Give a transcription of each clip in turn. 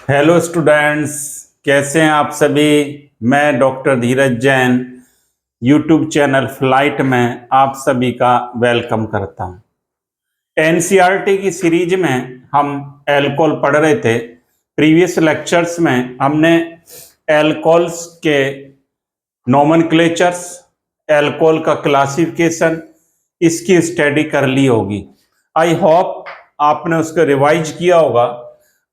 Hello students, कैसे हैं आप सभी। मैं डॉक्टर धीरज जैन यूट्यूब चैनल फ्लाइट में आप सभी का वेलकम करता हूं। एनसीईआरटी की सीरीज में हम एल्कोहल पढ़ रहे थे। प्रीवियस लेक्चर्स में हमने एल्कोहल्स के नोमेनक्लेचर्स, एल्कोहल का क्लासिफिकेशन, इसकी स्टडी कर ली होगी। आई होप आपने उसको रिवाइज किया होगा।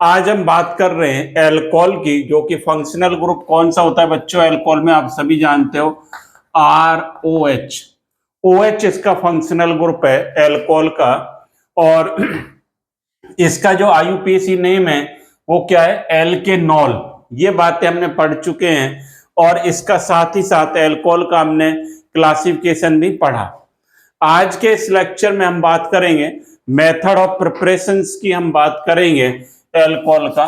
आज हम बात कर रहे हैं एल्कोहल की, जो कि फंक्शनल ग्रुप कौन सा होता है बच्चों एल्कोहल में, आप सभी जानते हो, ROH। OH इसका फंक्शनल ग्रुप है एल्कोहल का। और इसका जो IUPAC नेम है वो क्या है, एल्केनॉल। ये बातें हमने पढ़ चुके हैं और इसका साथ ही साथ एल्कोहल का हमने क्लासिफिकेशन भी पढ़ा। आज के इस लेक्चर में हम बात करेंगे मेथड ऑफ प्रिपरेशंस की, हम बात करेंगे एल्कोहल का।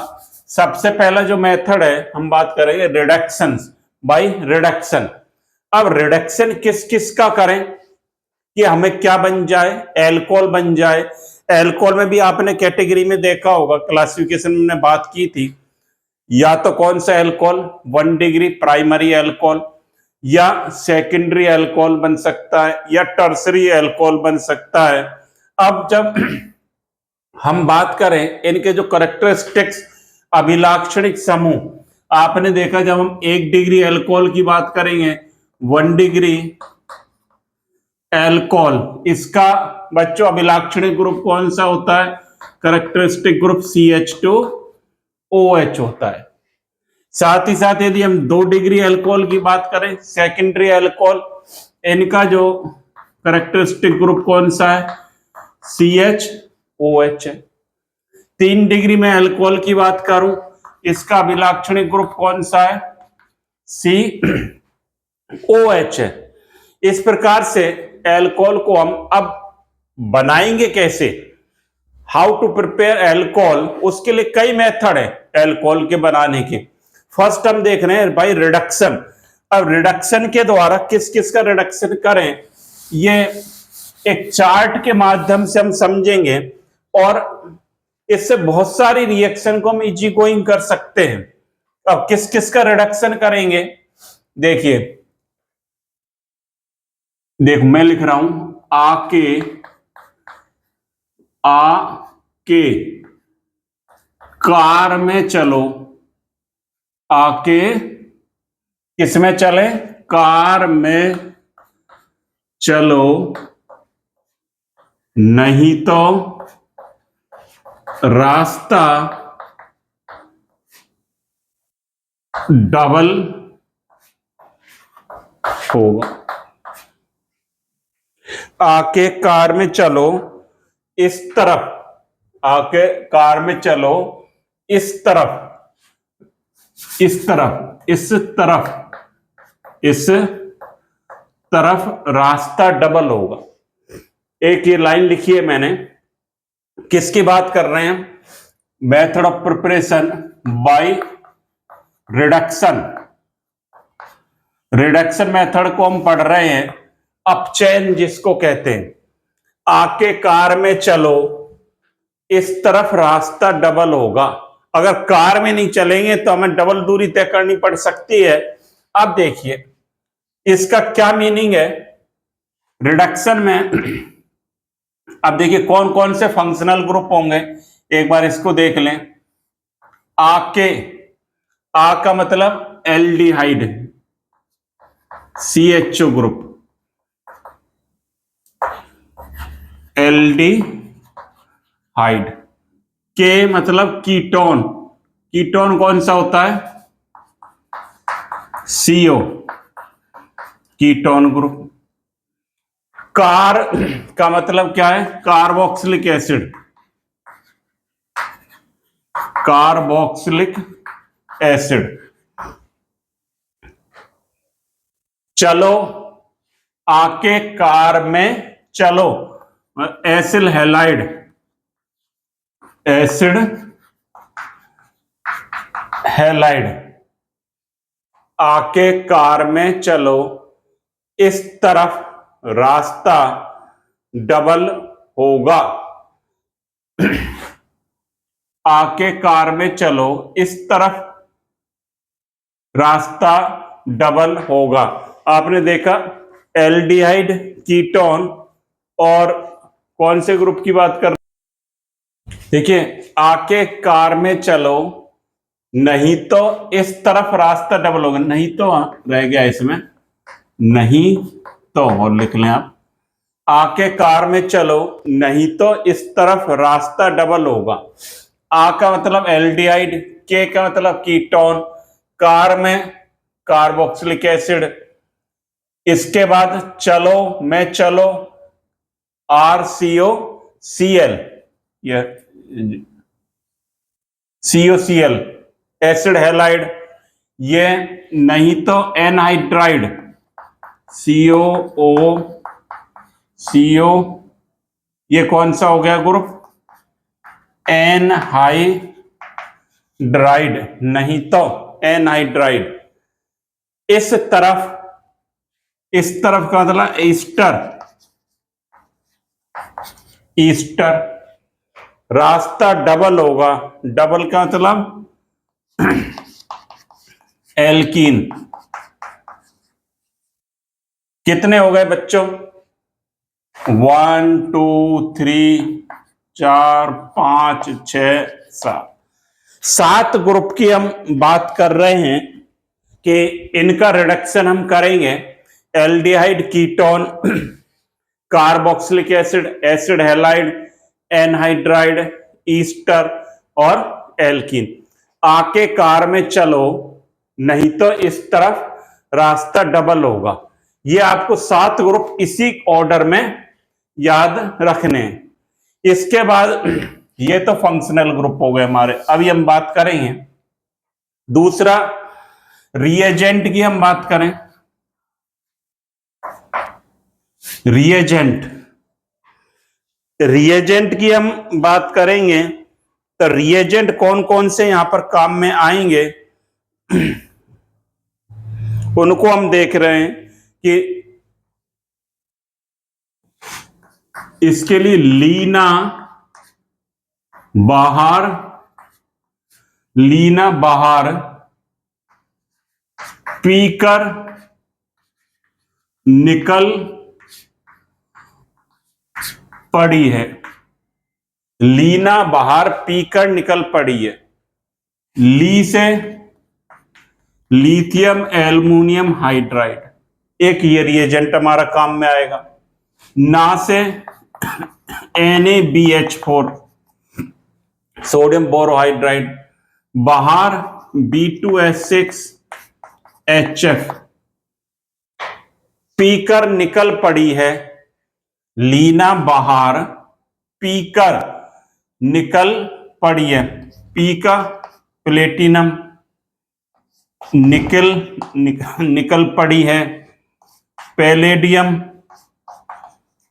सबसे पहला जो मेथड है हम बात करेंगे रिडक्शन बाय रिडक्शन। अब रिडक्शन किस किस का करें कि हमें क्या बन जाए, एल्कोहल बन जाए। एल्कोहल में भी आपने कैटेगरी में देखा होगा, क्लासिफिकेशन में बात की थी, या तो कौन सा एल्कोहल 1 डिग्री प्राइमरी एल्कोहल, या सेकेंडरी एल्कोहल बन सकता है, या टर्सरी एल्कोहल बन सकता है। अब जब हम बात करें इनके जो करेक्टरिस्टिक्स, अभिलाक्षणिक समूह, आपने देखा जब हम 1 डिग्री एल्कोहल की बात करेंगे, 1 डिग्री एल्कोहल, इसका बच्चों अभिलाक्षणिक ग्रुप कौन सा होता है, करेक्टरिस्टिक ग्रुप CH2OH होता है। साथ ही साथ यदि हम 2 डिग्री अल्कोहल की बात करें, सेकेंडरी अल्कोहल, इनका जो करेक्टरिस्टिक ग्रुप कौन सा है, CHOH है। 3 डिग्री में अल्कोहल की बात करूं, इसका अभिलाक्षणिक ग्रुप कौन सा है, COH है। इस प्रकार से अल्कोहल को हम अब बनाएंगे कैसे, हाउ टू प्रिपेयर अल्कोहल, उसके लिए कई मेथड है अल्कोहल के बनाने के। फर्स्ट हम देख रहे हैं भाई रिडक्शन। अब रिडक्शन के द्वारा किस किस का रिडक्शन करें, ये एक चार्ट के माध्यम से हम समझेंगे और इससे बहुत सारी रिएक्शन को हम इजी गोइंग कर सकते हैं। अब किस किस का रिडक्शन करेंगे, देखिए, देखो मैं लिख रहा हूं, आ के कार में चलो, आके किस में चले, कार में चलो, नहीं तो रास्ता डबल होगा। आके कार में चलो इस तरफ, आके कार में चलो इस तरफ, इस तरफ, इस तरफ, इस तरफ रास्ता डबल होगा। एक ये लाइन लिखी है मैंने, किसकी बात कर रहे हैं, method of preparation by reduction. Reduction method को हम पढ़ रहे हैं, अपचयन जिसको कहते हैं। आके कार में चलो इस तरफ रास्ता डबल होगा। अगर कार में नहीं चलेंगे तो हमें डबल दूरी तय करनी पड़ सकती है। अब देखिए इसका क्या मीनिंग है रिडक्शन में। अब देखिए कौन कौन से फंक्शनल ग्रुप होंगे, एक बार इसको देख लें। आके, आ का मतलब एल्डिहाइड, CHO ग्रुप, एल्डिहाइड। के मतलब कीटोन, कीटोन कौन सा होता है, CO, कीटोन ग्रुप। कार का मतलब क्या है, कार्बोक्सिलिक एसिड, कार्बोक्सिलिक एसिड। चलो, आके कार में चलो, एसिल हैलाइड, एसिड हैलाइड। आके कार में चलो इस तरफ रास्ता डबल होगा। आके कार में चलो, इस तरफ रास्ता डबल होगा। आपने देखा एल्डिहाइड कीटोन और कौन से ग्रुप की बात कर, देखिए आके कार में चलो, नहीं तो इस तरफ रास्ता डबल होगा, नहीं तो रह गया इसमें, नहीं तो और लिख लें आप, आके कार में चलो नहीं तो इस तरफ रास्ता डबल होगा। आ का मतलब एल्डिहाइड, के का मतलब कीटोन, कार में कार्बोक्सिलिक एसिड, इसके बाद चलो में चलो RCOCl, यह COCl एसिड हैलाइड, ये नहीं तो एनहाइड्राइड CO, ये कौन सा हो गया ग्रुप, एनहाइड्राइड, नहीं तो एनहाइड्राइड। इस तरफ का मतलब ईस्टर, रास्ता डबल होगा, डबल का मतलब एल्कीन। कितने हो गए बच्चों, 1 2 3 4 5 6 7 ग्रुप की हम बात कर रहे हैं कि इनका रिडक्शन हम करेंगे। Aldehyde ketone, carboxylic acid, acid halide, anhydride, Easter और एल्कीन। आके कार में चलो नहीं तो इस तरफ रास्ता डबल होगा। ये आपको 7 ग्रुप इसी ऑर्डर में याद रखने हैं। इसके बाद ये तो फंक्शनल ग्रुप हो गए हमारे। अभी हम बात करेंगे दूसरा रिएजेंट की, हम बात करें रिएजेंट की हम बात करेंगे तो रिएजेंट कौन कौन से यहां पर काम में आएंगे उनको हम देख रहे हैं कि इसके लिए लीना बाहर पीकर निकल पड़ी है, लीना बाहर पीकर निकल पड़ी है। ली से लिथियम एल्युमिनियम हाइड्राइड, एक ये रिएजेंट हमारा काम में आएगा। ना से NaBH4 सोडियम बोरोहाइड्राइड, बाहर B2S6HF, पीकर निकल पड़ी है, लीना बाहर पीकर निकल पड़ी है। पी का प्लेटिनम, निकल पड़ी है पैलेडियम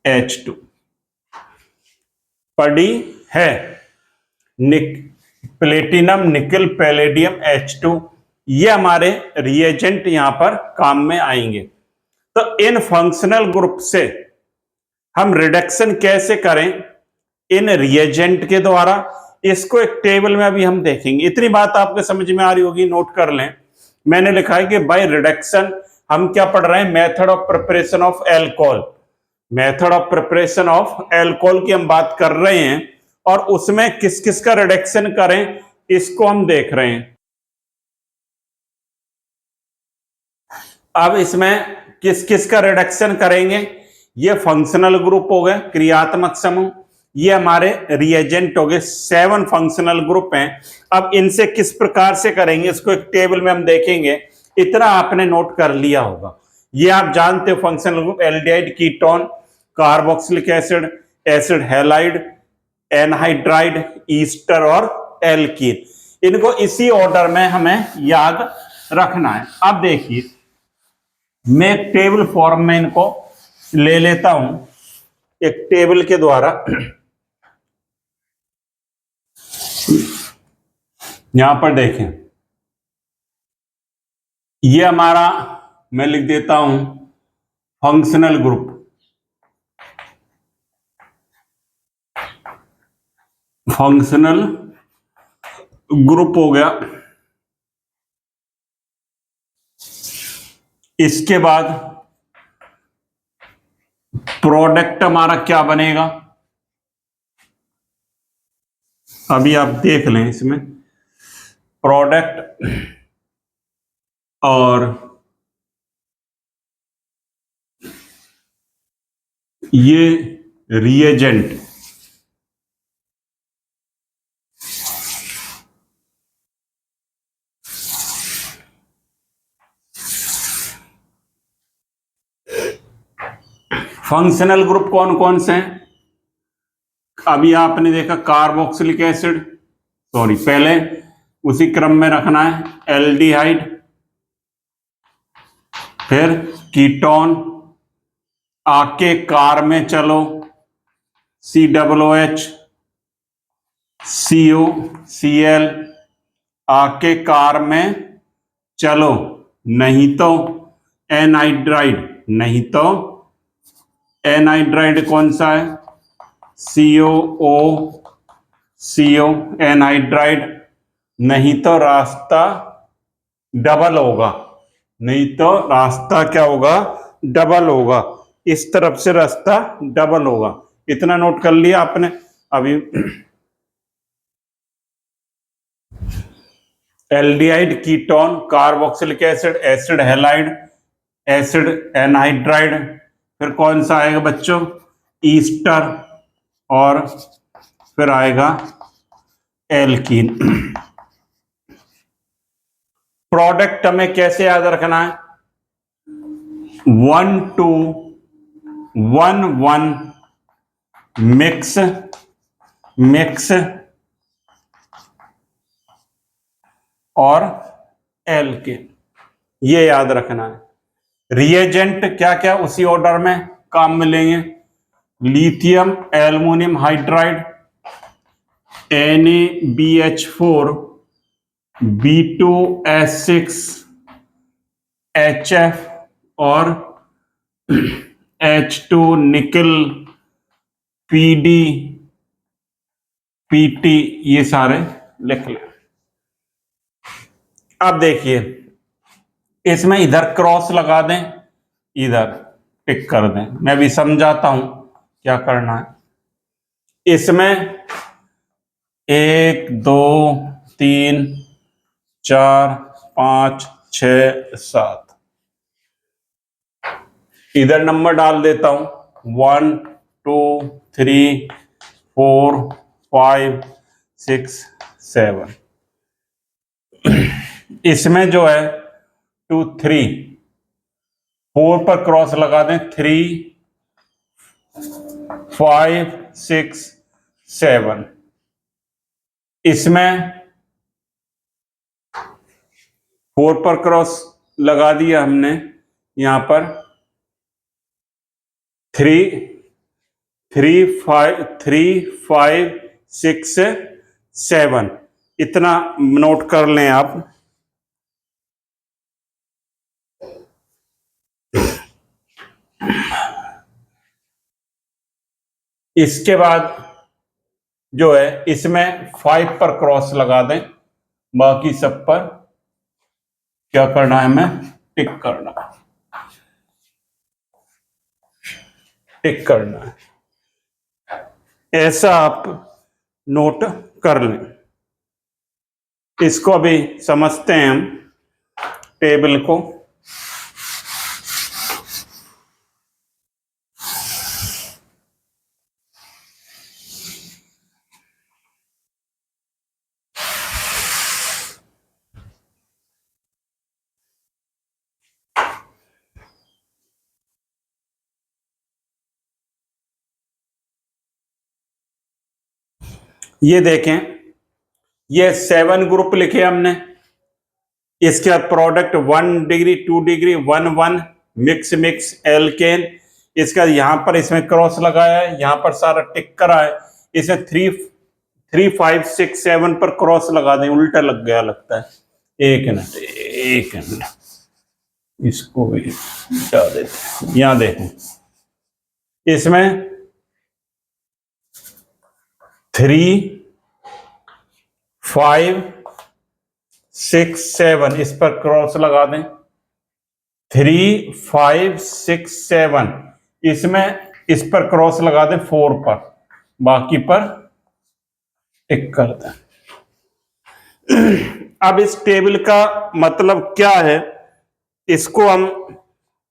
H2, पड़ी है प्लेटिनम निकल पैलेडियम H2, ये हमारे रिएजेंट यहां पर काम में आएंगे। तो इन फंक्शनल ग्रुप से हम रिडक्शन कैसे करें इन रिएजेंट के द्वारा, इसको एक टेबल में अभी हम देखेंगे। इतनी बात आपको समझ में आ रही होगी, नोट कर लें। मैंने लिखा है कि बाय रिडक्शन हम क्या पढ़ रहे हैं, method of preparation of alcohol, method of preparation of alcohol की हम बात कर रहे हैं और उसमें किस किस का रिडक्शन करें इसको हम देख रहे हैं। अब इसमें किस किस का रिडक्शन करेंगे, ये फंक्शनल ग्रुप हो गए, क्रियात्मक समूह, ये हमारे रिएजेंट हो गए। 7 फंक्शनल ग्रुप हैं। अब इनसे किस प्रकार से करेंगे इसको एक टेबल में हम देखेंगे। इतना आपने नोट कर लिया होगा। ये आप जानते हो functional group, aldehyde ketone, carboxylic acid, acid halide, anhydride, Easter और एल्कीन, इनको इसी ऑर्डर में हमें याद रखना है। अब देखिए मैं एक टेबल फॉर्म में इनको ले लेता हूं, एक टेबल के द्वारा। यहां पर देखें, ये हमारा, मैं लिख देता हूं फंक्शनल ग्रुप, फंक्शनल ग्रुप हो गया। इसके बाद प्रोडक्ट हमारा क्या बनेगा, अभी आप देख लें। इसमें प्रोडक्ट और ये रिएजेंट, फंक्शनल ग्रुप कौन कौन से हैं, अभी आपने देखा कार्बोक्सिलिक एसिड, सॉरी पहले उसी क्रम में रखना है, एल्डिहाइड, फिर कीटोन, आके कार में चलो, COOH, CuCl, आके कार में चलो, नहीं तो एनहाइड्राइड, नहीं तो एनहाइड्राइड कौन सा है, COO एनहाइड्राइड, नहीं तो रास्ता डबल होगा, नहीं तो रास्ता क्या होगा, डबल होगा, इस तरफ से रास्ता डबल होगा। इतना नोट कर लिया आपने। अभी aldehyde, ketone, carboxylic acid, acid halide, acid anhydride, फिर कौन सा आएगा बच्चों, ईस्टर, और फिर आएगा एल्कीन। प्रोडक्ट हमें कैसे याद रखना है, 1:1:1 मिक्स और एल्केन, ये याद रखना है। रिएजेंट क्या क्या उसी ऑर्डर में काम मिलेंगे, lithium aluminium hydride, NaBH4, B2S6, HF और H2 निकल, PD, PT, ये सारे लिख लें। अब देखिए इसमें इधर क्रॉस लगा दें, इधर टिक कर दें, मैं भी समझाता हूं क्या करना है। इसमें 1 2 3 4 5 6 7, इधर नंबर डाल देता हूं, 1 2 3 4 5 6 7। इसमें जो है 2 3 4 पर क्रॉस लगा दें, 3 5 6 7। इसमें 4 पर क्रॉस लगा दिया हमने, यहां पर 3 5 6 7, इतना नोट कर लें आप। इसके बाद जो है इसमें 5 पर क्रॉस लगा दें, बाकी सब पर क्या करना है, हमें टिक करना है। ऐसा आप नोट कर लें। इसको अभी समझते हैं हम टेबल को। ये देखें, ये 7 ग्रुप लिखे हमने। इसके बाद product 1 degree 2 degree 1 1 mix alkene. इसके बाद यहां पर इसमें क्रॉस लगाया है, यहां पर सारा टिक करा है। इसमें 3 5 6 7 पर क्रॉस लगा दें, उल्टा लग गया लगता है, एक मिनट इसको भी हटा देते हैं। यहां देखें, इसमें 3 5 6 7, इस पर क्रॉस लगा दें। 3 5 6 7, इसमें इस पर क्रॉस लगा दें 4 पर, बाकी पर टिक कर दें। अब इस टेबल का मतलब क्या है, इसको हम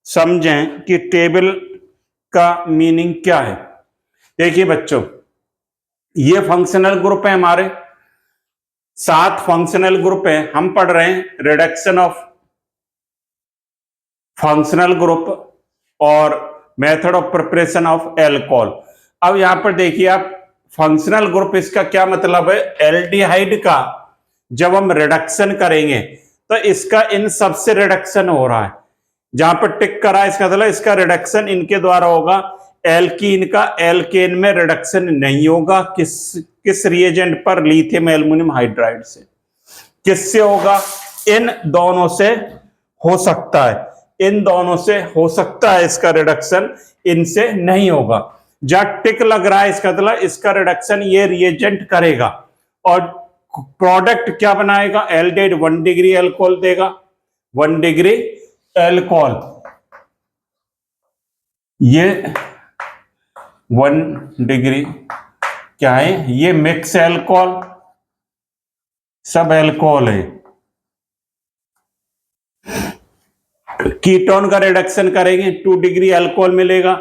समझें कि टेबल का मीनिंग क्या है। देखिए बच्चों, ये फंक्शनल ग्रुप है हमारे, 7 फंक्शनल ग्रुप है। हम पढ़ रहे हैं रिडक्शन ऑफ फंक्शनल ग्रुप और method of preparation of alcohol. अब यहां पर देखिए आप, फंक्शनल ग्रुप, इसका क्या मतलब है, एल्डिहाइड का जब हम रिडक्शन करेंगे तो इसका इन सबसे रिडक्शन हो रहा है। जहां पर टिक करा है इसका मतलब इसका रिडक्शन इनके द्वारा होगा। एल्कीन का एल्केन में रिडक्शन नहीं होगा। किस रिएजेंट पर, लिथियम एल्युमिनियम हाइड्राइड से। किससे होगा, इन दोनों से हो सकता है, इन दोनों से हो सकता है इसका रिडक्शन, इनसे नहीं होगा। जहां टिक लग रहा है इसका मतलब इसका रिडक्शन ये रिएजेंट करेगा और प्रोडक्ट क्या बनाएगा, एल्डेड 1 डिग्री एल्कोहल देगा, 1 डिग्री एल्कोहल। ये 1 डिग्री क्या है, ये मिक्स एल्कोहल, सब एल्कोहल है। कीटोन का रिडक्शन करेंगे 2 डिग्री अल्कोहल मिलेगा।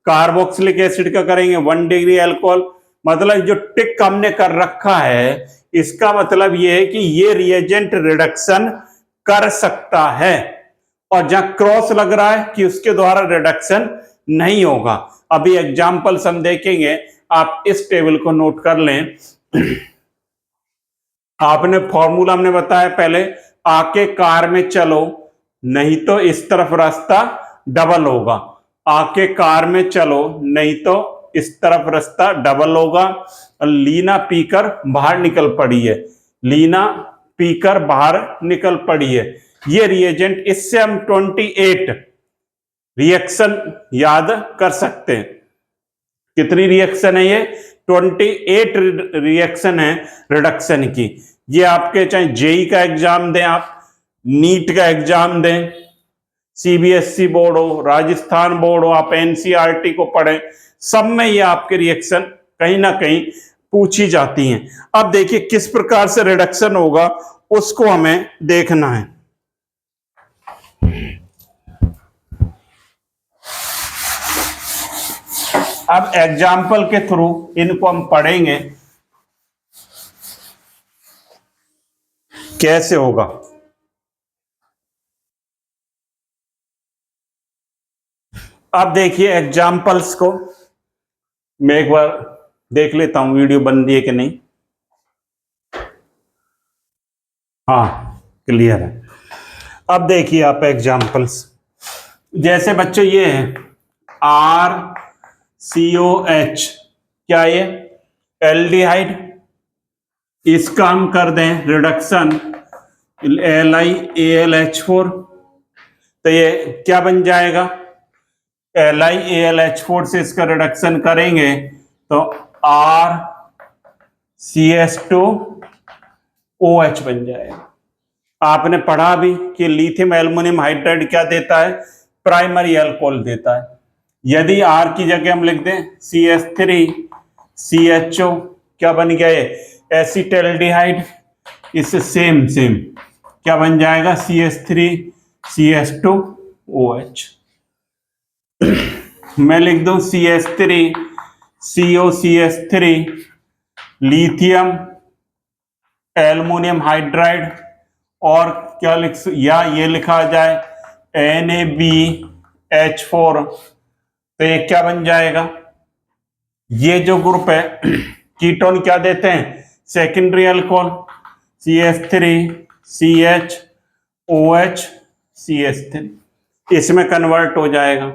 कार्बोक्सिलिक एसिड का करेंगे 1 डिग्री अल्कोहल। मतलब जो टिक हमने कर रखा है इसका मतलब ये है कि ये रिएजेंट रिडक्शन कर सकता है, और जहां क्रॉस लग रहा है कि उसके द्वारा रिडक्शन नहीं होगा। अभी एग्जांपल्स हम देखेंगे, आप इस टेबल को नोट कर लें। आपने फॉर्मूला हमने बताया पहले, आके कार में चलो, नहीं तो इस तरफ रास्ता डबल होगा। आके कार में चलो, नहीं तो इस तरफ रास्ता डबल होगा। लीना पीकर बाहर निकल पड़ी है, लीना पीकर बाहर निकल पड़ी है। ये रिएजेंट, इससे हम 28 रिएक्शन याद कर सकते हैं। कितनी रिएक्शन है ये, 28 रिएक्शन है रिडक्शन की। ये आपके चाहे जेई का एग्जाम दें, आप नीट का एग्जाम दें, सीबीएसई बोर्ड हो, राजस्थान बोर्ड हो, आप एनसीईआरटी को पढ़ें, सब में ये आपके रिएक्शन कहीं ना कहीं पूछी जाती हैं। अब देखिए किस प्रकार से रिडक्शन होगा उसको हमें देखना है। अब एग्जाम्पल के थ्रू इनको हम पढ़ेंगे कैसे होगा। अब देखिए एग्जाम्पल्स को मैं एक बार देख लेता हूं, वीडियो बन रही है कि नहीं। हाँ, क्लियर है। अब देखिए आप एग्जाम्पल्स, जैसे बच्चों ये है RCOH, क्या ये एल्डिहाइड, इसका हम कर दें रिडक्शन LiAlH4, तो ये क्या बन जाएगा, LiAlH4 से इसका रिडक्शन करेंगे तो RCH2OH बन जाएगा। आपने पढ़ा भी कि लिथियम एल्युमिनियम हाइड्राइड क्या देता है, प्राइमरी अल्कोहल देता है। यदि R की जगह हम लिख दें CH3CHO, क्या बन गया ये, एसिटाल्डिहाइड। इससे सेम क्या बन जाएगा, CH3CH2OH। मैं लिख दूं CH3COCH3 लिथियम एल्युमिनियम हाइड्राइड, और क्या लिख, या ये लिखा जाए NaBH4, तो ये क्या बन जाएगा, ये जो ग्रुप है कीटोन क्या देते हैं, सेकेंडरी अल्कोहल, CH3CHOH CH3, इसमें कन्वर्ट हो जाएगा।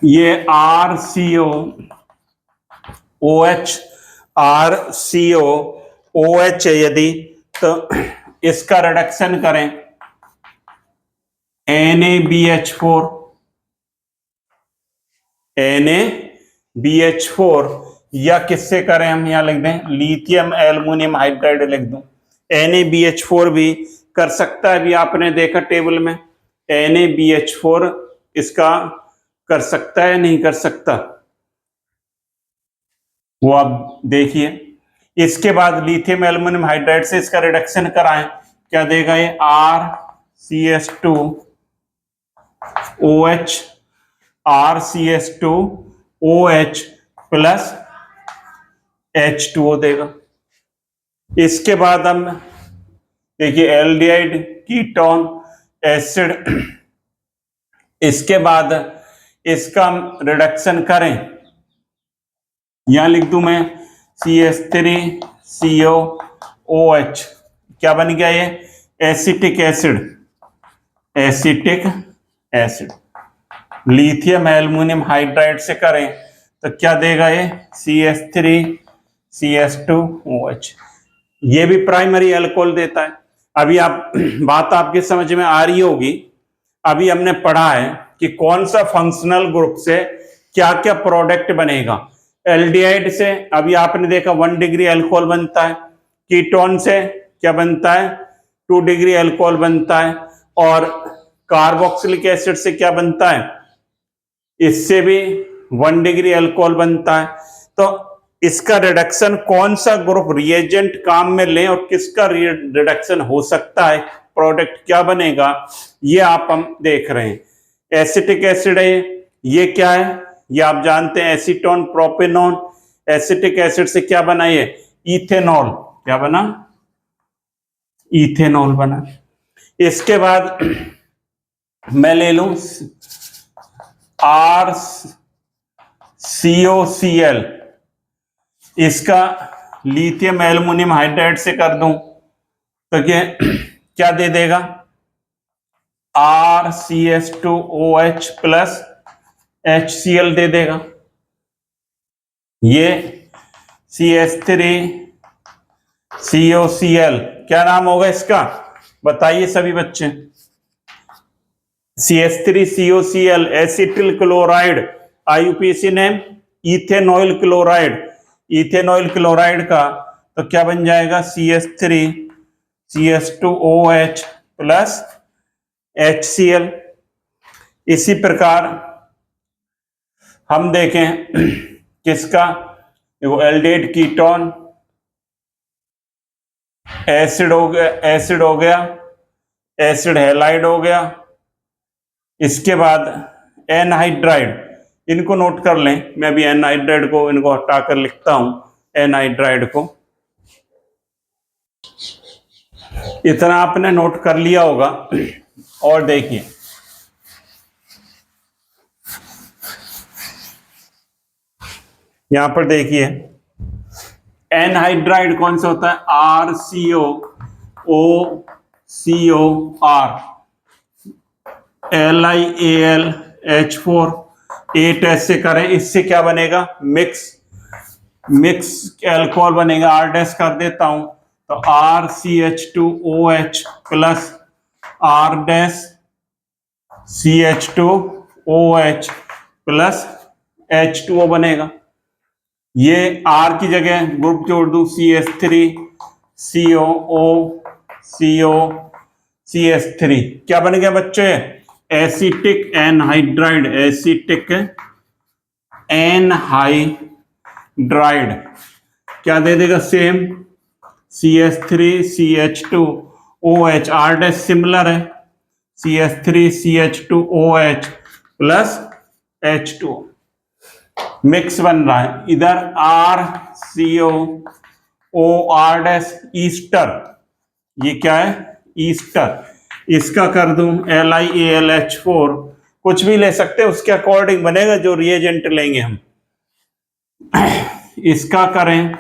ये RCOOH है यदि, तो इसका रिडक्शन करें NaBH4, या किससे करें, हम यहां लिख दें लिथियम एल्युमिनियम हाइड्राइड लिख दूं, NaBH4 भी कर सकता है, अभी आपने देखा टेबल में NaBH4 इसका कर सकता है नहीं कर सकता, वो आप देखिए। इसके बाद लिथियम एल्युमिनियम हाइड्राइड से इसका रिडक्शन कराएं, क्या देगा ये RCS2OH RCS2OH प्लस H2O देगा। इसके बाद हम देखिए एल्डिहाइड कीटोन एसिड, इसके बाद इसका हम रिडक्शन करें, यहां लिख दूं मैं CH3COOH, क्या बन गया ये acetic acid, acetic acid. Lithium aluminium hydride से करें तो क्या देगा ये CH3CH2OH, ये भी प्राइमरी अल्कोहल देता है। अभी आप बात आपके समझ में आ रही होगी, अभी हमने पढ़ा है कि कौन सा फंक्शनल ग्रुप से क्या क्या प्रोडक्ट बनेगा। एल्डिहाइड से अभी आपने देखा 1 डिग्री अल्कोहल बनता है, कीटोन से क्या बनता है 2 डिग्री अल्कोहल बनता है, और कार्बोक्सिलिक एसिड से क्या बनता है, इससे भी 1 डिग्री अल्कोहल बनता है। तो इसका रिडक्शन कौन सा ग्रुप रिएजेंट काम में लें और किसका रिडक्शन हो सकता है, प्रोडक्ट क्या बनेगा, ये हम देख रहे हैं। एसिटिक एसिड है ये क्या है, ये आप जानते हैं एसीटोन प्रोपेनॉन। एसिटिक एसिड से क्या बना ये इथेनॉल, क्या बना इथेनॉल बना। इसके बाद मैं ले लूं RCOCl, इसका लिथियम एल्युमिनियम हाइड्राइड से कर दूं तो क्या दे देगा RCS2OH प्लस HCl दे देगा। ये CH3COCl क्या नाम होगा इसका, बताइए सभी बच्चे। CH3COCl acetyl chloride, IUPAC name ethanoyl chloride, ethanoyl chloride का तो क्या बन जाएगा CH3CH2OH प्लस HCl। इसी प्रकार हम देखें किसका, देखो एल्डिहाइड कीटोन एसिड हो गया, एसिड हो गया, एसिड हैलाइड हो गया। इसके बाद एनहाइड्राइड, इनको नोट कर लें, मैं अभी एनहाइड्राइड को इनको हटाकर लिखता हूं, एनहाइड्राइड को इतना आपने नोट कर लिया होगा। और देखिए यहां पर देखिए एनहाइड्राइड कौन सा होता है RCOOCOR LiAlH4 8 ऐसे करें, इससे क्या बनेगा मिक्स अल्कोहल बनेगा। R डैश कर देता हूं तो RCH2OH plus R dash CH2OH plus H2O बनेगा। ये R की जगह ग्रुप जोड़ दूं CH3COOCOCH3, क्या बन गया बच्चे एसिटिक एनहाइड्राइड, एसिटिक एनहाइड्राइड क्या दे देगा same CH3CH2OH, R dash similar है CH3CH2OH प्लस H2O, मिक्स बन रहा है। इधर RCOOR डैश ईस्टर, ये क्या है ईस्टर, इसका कर दूं LiAlH4, कुछ भी ले सकते हैं उसके अकॉर्डिंग बनेगा जो रिएजेंट लेंगे हम। इसका करें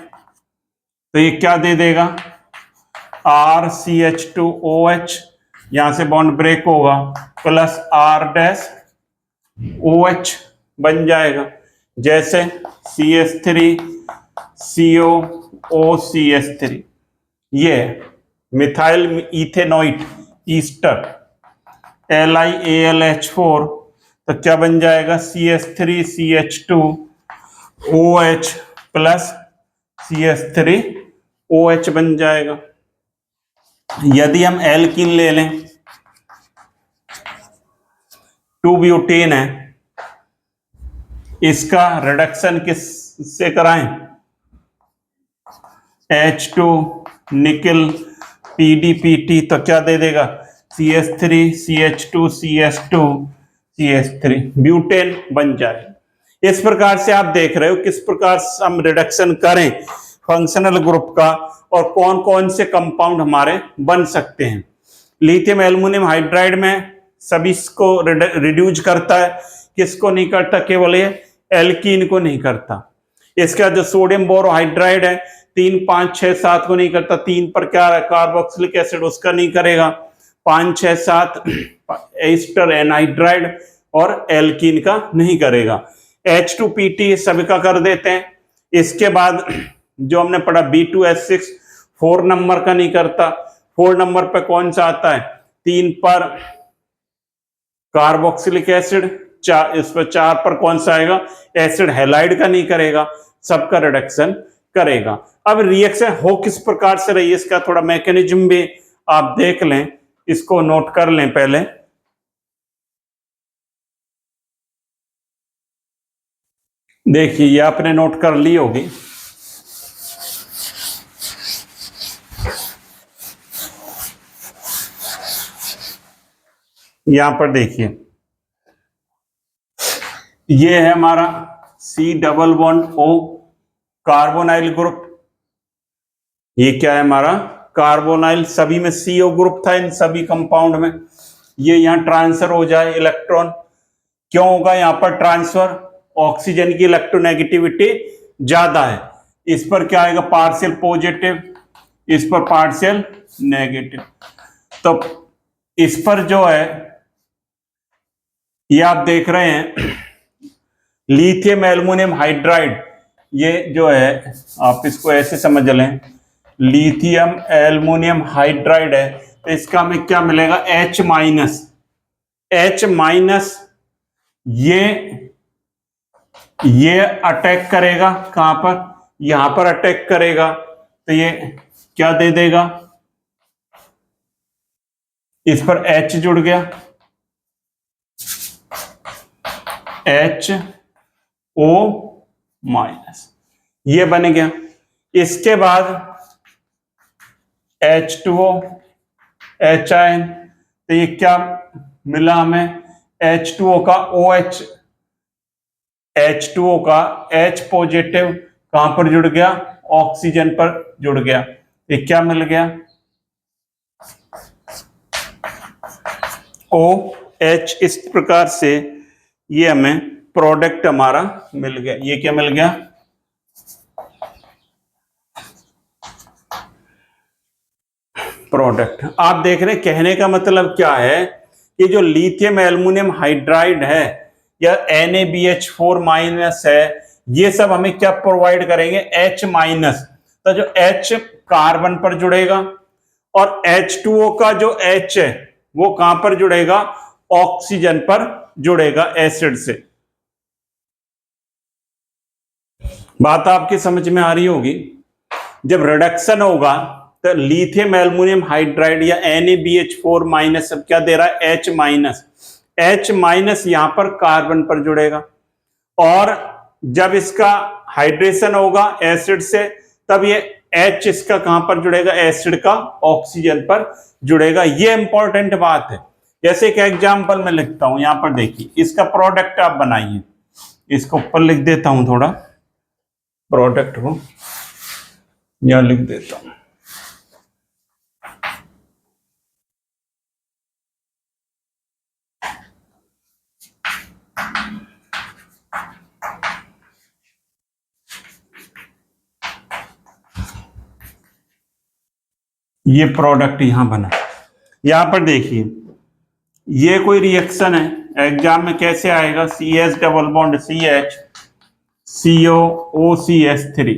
तो ये क्या दे देगा RCH2OH, यहां से बॉन्ड ब्रेक होगा प्लस R डैश OH बन जाएगा, जैसे CH3COOCH3, ये मिथाइल इथेनॉइट ईस्टर LiAlH4 तो क्या बन जाएगा CH3CH2OH प्लस CH3OH बन जाएगा। यदि हम एल्कीन ले लें, 2 ब्यूटेन है, इसका रिडक्शन किस से कराएं? H2 निकल PDPT, तो क्या दे देगा? CH3 CH2 CH2 CH3, butane बन जाए। इस प्रकार से आप देख रहे हो किस प्रकार से हम रिडक्शन करें फंक्शनल ग्रुप का और कौन कौन से कंपाउंड हमारे बन सकते हैं। लिथियम एल्युमिनियम हाइड्राइड में सभी को रिड्यूस करता है, किसको नहीं करता? केवल ये एल्कीन को नहीं करता। इसका जो सोडियम बोरोहाइड्राइड है 3, 5, 6, 7 को नहीं करता। 3 पर क्या है? कार्बोक्सिलिक एसिड, उसका नहीं करेगा। 5, 6, 7 एस्टर एनहाइड्राइड और एल्कीन का नहीं करेगा। H2PT सभी का कर देते हैं। इसके बाद जो हमने पढ़ा B2S6 4 नंबर का नहीं करता। 4 नंबर पे कौन सा आता है? 3 पर कार्बोक्सिलिक एसिड, इस पर 4 पर कौन सा आएगा? एसिड हैलाइड का नहीं करेगा, सबका रिडक्शन करेगा। अब रिएक्शन हो किस प्रकार से रही है, इसका थोड़ा मैकेनिज्म भी आप देख लें, इसको नोट कर लें पहले। देखिए ये आपने नोट कर ली होगी। यहां पर देखिए ये है हमारा C++O कार्बोनाइल ग्रुप। ये क्या है? हमारा कार्बोनाइल। सभी में CO ग्रुप था इन सभी कंपाउंड में। ये यहां ट्रांसफर हो जाए इलेक्ट्रॉन, क्यों होगा यहां पर ट्रांसफर? ऑक्सीजन की इलेक्ट्रोनेगेटिविटी ज्यादा है। इस पर क्या आएगा? पार्शियल पॉजिटिव, इस पर पार्शियल नेगेटिव। तो इस पर जो है ये आप देख रहे हैं लिथियम एल्युमिनियम हाइड्राइड, ये जो है आप इसको ऐसे समझ लें, लिथियम एल्युमिनियम हाइड्राइड है, तो इसका हमें क्या मिलेगा? H minus. H माइनस ये अटैक करेगा कहां पर? यहां पर अटैक करेगा, तो ये क्या दे देगा? इस पर H जुड़ गया, HO माइनस, ये बन गया। इसके बाद H2O H आयन, तो ये क्या मिला हमें? H2O का OH, H2O का H पॉजिटिव कहां पर जुड़ गया? ऑक्सीजन पर जुड़ गया। ये क्या मिल गया? OH। इस प्रकार से ये हमें प्रोडक्ट हमारा मिल गया। ये क्या मिल गया? प्रोडक्ट। आप देख रहे हैं, कहने का मतलब क्या है कि जो लिथियम एल्युमिनियम हाइड्राइड है या NaBH4 माइनस है, ये सब हमें क्या प्रोवाइड करेंगे? H minus. तो जो H कार्बन पर जुड़ेगा और H2O का जो H है वो कहां पर जुड़ेगा? ऑक्सीजन पर जुड़ेगा एसिड से। बात आपकी समझ में आ रही होगी। जब रिडक्शन होगा तो लिथियम एल्युमिनियम हाइड्राइड या NaBH4 माइनस सब क्या दे रहा है? H minus. H माइनस यहां पर कार्बन पर जुड़ेगा और जब इसका हाइड्रेशन होगा एसिड से, तब ये H इसका कहां पर जुड़ेगा? एसिड का ऑक्सीजन पर जुड़ेगा। ये इंपॉर्टेंट बात है। जैसे एक एग्जांपल में लिखता हूं, यहां पर देखिए, इसका प्रोडक्ट आप बनाइए। इसको ऊपर लिख देता हूं, थोड़ा प्रोडक्ट को यहां लिख देता हूं। ये प्रोडक्ट यहां बना। यहां पर देखिए ये कोई रिएक्शन है, एग्जाम में कैसे आएगा? CH double bond CH COOCH3।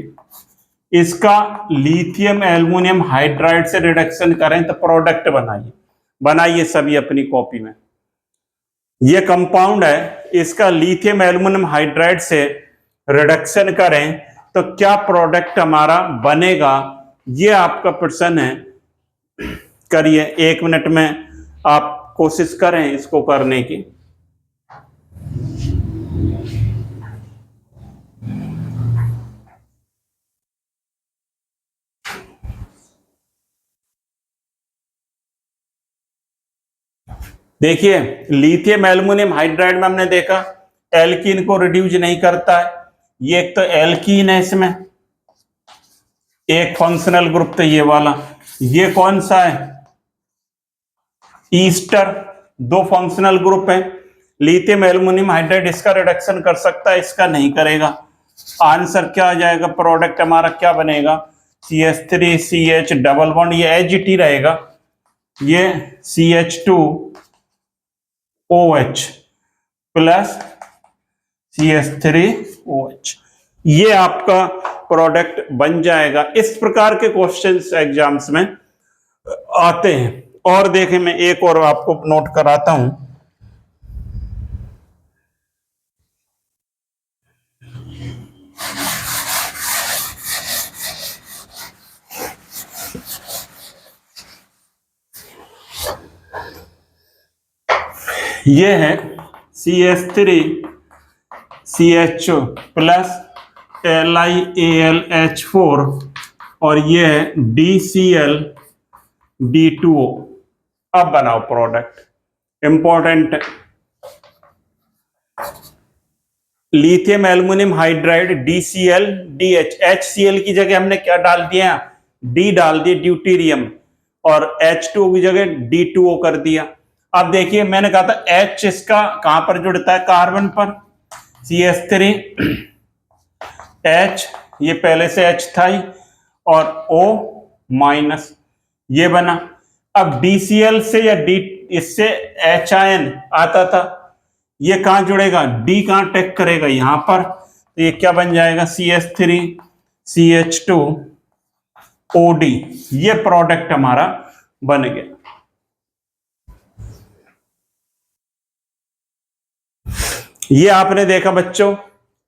इसका लिथियम एल्युमिनियम हाइड्राइड से रिडक्शन करें तो प्रोडक्ट बनाइए सभी अपनी कॉपी में। ये कंपाउंड है, इसका लिथियम एल्युमिनियम हाइड्राइड से रिडक्शन करें तो क्या प्रोडक्ट हमारा बनेगा? ये आपका प्रश्न है। करिए, 1 मिनट में आप कोशिश करें इसको करने की। देखिए लिथियम एल्युमिनियम हाइड्राइड में हमने देखा एल्कीन को रिड्यूस नहीं करता है। ये एक तो एल्कीन है, इसमें एक फंक्शनल ग्रुप तो ये वाला, ये कौन सा है, ईस्टर, 2 फंक्शनल ग्रुप है। लिथियम एल्युमिनियम हाइड्राइड इसका रिडक्शन कर सकता है, इसका नहीं करेगा। आंसर क्या आ जाएगा, प्रोडक्ट हमारा क्या बनेगा, CH3CH डबल बॉन्ड, ये एचटी रहेगा, ये CH2OH प्लस CH3OH, ये आपका प्रोडक्ट बन जाएगा। इस प्रकार के क्वेश्चंस एग्जाम्स में आते हैं। और देखें, मैं एक और आपको नोट कराता हूं, ये है CH3CH प्लस LiAlH4 और ये है DCl D2O। अब बनाओ product, important. Lithium aluminium hydride DCl HCl की जगह हमने क्या डाल दिया, D डाल दिया ड्यूटेरियम, और H2O की जगह D2O कर दिया। अब देखिए मैंने कहा था H इसका कहां पर जुड़ता है, कार्बन पर, CH3 H, ये पहले से H था ही, और O माइनस, ये बना। अब DCl से या D इससे HIN आता था, ये कहां जुड़ेगा, D कहां टैग करेगा, यहां पर, तो ये क्या बन जाएगा, CH3CH2OD, ये प्रोडक्ट हमारा बन गया। ये आपने देखा बच्चों,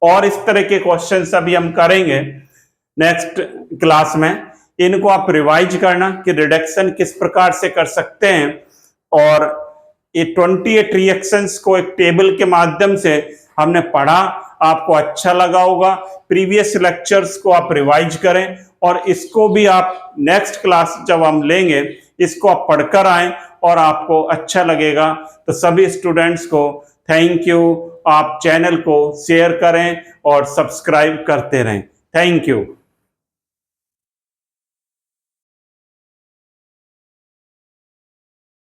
और इस तरह के क्वेश्चंस अभी हम करेंगे नेक्स्ट क्लास में। इनको आप रिवाइज करना कि रिडक्शन किस प्रकार से कर सकते हैं, और ये 28 रिएक्शंस को एक टेबल के माध्यम से हमने पढ़ा, आपको अच्छा लगा होगा। प्रीवियस लेक्चर्स को आप रिवाइज करें, और इसको भी आप नेक्स्ट क्लास जब हम लेंगे इसको आप पढ़कर आएं और आपको अच्छा लगेगा। तो सभी स्टूडेंट्स को थैंक यू, आप चैनल को शेयर करें और सब्सक्राइब करते रहें। Thank you.